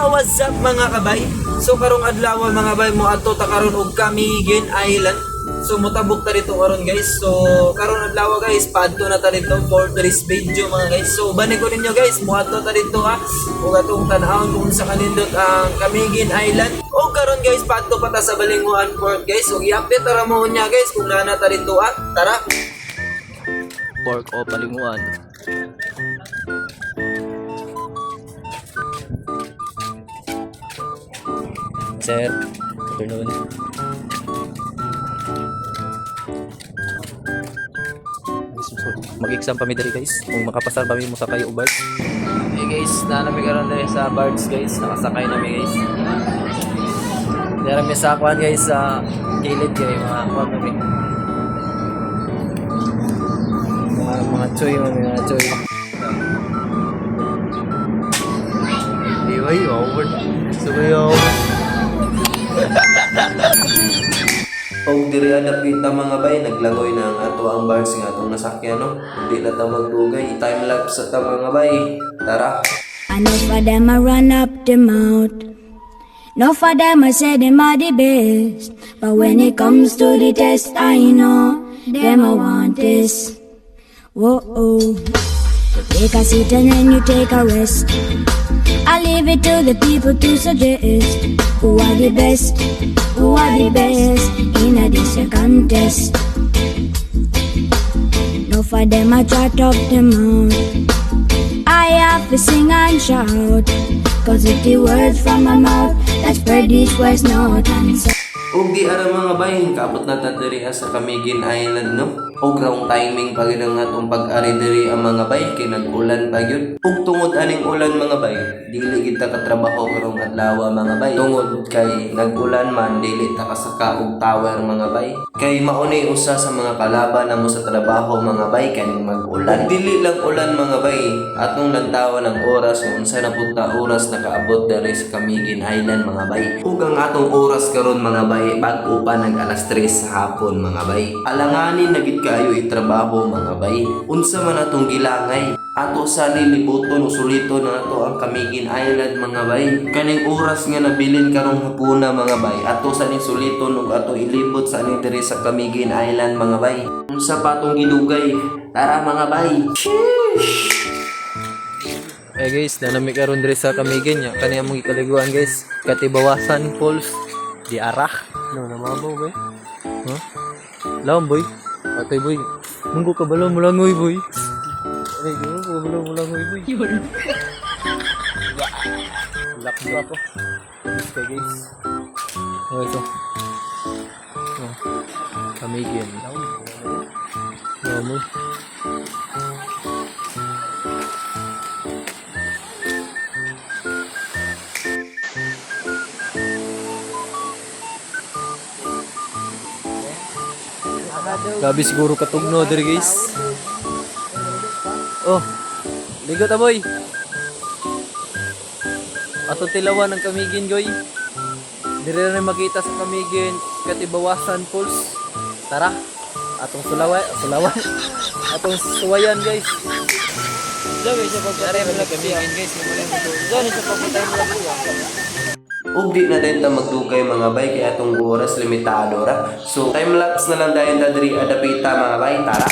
What's up mga kabay? So karong adlaw mga bay mo adto ta karon og Camiguin Island. So motabok ta dito karon guys. So karon adlaw guys, paadto na ta dito for this video mga guys. So bani ko ninyo guys, mo adto ta dito ug atong tan-awon kung sa kanindot ang Camiguin Island. O karon guys, paadto pa ta sa Balinguan Port guys. So i-update ta mo nya guys kung naa ta dito Tara. Pork o Balinguan. Sir, afternoon. Mag-exam pa mi diri guys. Kung makapasar pa mi mo sa kayo ubad. Hey guys, naanami karon diri sa barge guys. Nakasakay na mi guys. Dira mi sa kwan guys sa gilid kay mga kwan mi. Mga choy, mga choy. Diway over. Sumayaw. Og diri adapita mga bay, naglangoy na ang ato ang bars nga atong nasakyan no. Hindi na ta magdugay, time lapse ta mga bay. Tara. I know for them I run up the mouth. No for them I say them are the best. But when it comes to the test, I know them I want this. Whoa, oh. You take a seat and then you take a rest. I leave it to the people to suggest who are the best, who are the best in a this contest. No for them I trot up the mouth. I have to sing and shout, cause if the words from my mouth that's spread east, west, north and south. Og di ara mga bay, kaabot na ta diri sa Camiguin Island no. Og wrong timing pa gyud ang atong pag-ari diri ang mga bay kay nag-ulan pa gyud. Og tungod aning ulan mga bay, dili gid ta katrabaho karong adlaw mga bay. Tungod kay nag-ulan man dili ta kasaka og tower mga bay. Kay mauni usa sa mga kalaban namo sa trabaho mga bay kaning mag-ulan. Dili lang ulan mga bay, atong lantawan ang oras kung unsa na pud ta oras nakaabot diri sa Camiguin Island mga bay. Ug ang atong oras karon mga bay bag-o pa nag alas 3 sa hapon mga bay. Alanganin na gid kayo itrabaho mga bay. Unsa man atong gilangay, ato sa nilibuton usulito na ato ang Camiguin Island mga bay. Kaning oras nga nabilin karong hapuna mga bay, ato sa ni suliton ug ato ilibot sa ni diri sa Camiguin Island mga bay. Unsa pa atong gidugay? Tara mga bay. Eh guys, nanami karon diri sa Camiguin nya. Kani among ikaliguan guys. Katibawasan Falls di arah. No, namabaw boy. Huh? Laom boy. Atay boy. Munggo ka balaw mulangoy boy. Ay, di ko balaw mulangoy boy. Lak ko ako. Okay guys. Okay so. Oh. Camiguin. Laom. Gabi siguro katugno diri guys. Oh. Ligo ta boy. Ato tilawan ang Camiguin goy. Diri na makita sa Camiguin Katibawasan Falls. Tara. Atong sulawan. Atong suwayan guys. Dami sa pagpatay mo lang Camiguin guys. Dami sa pagpatay mo lang. Ug di na din ta magdugay mga bay kay atong oras limitado ra. So time lapse na lang dayon ta diri adapita mga bay. Tara.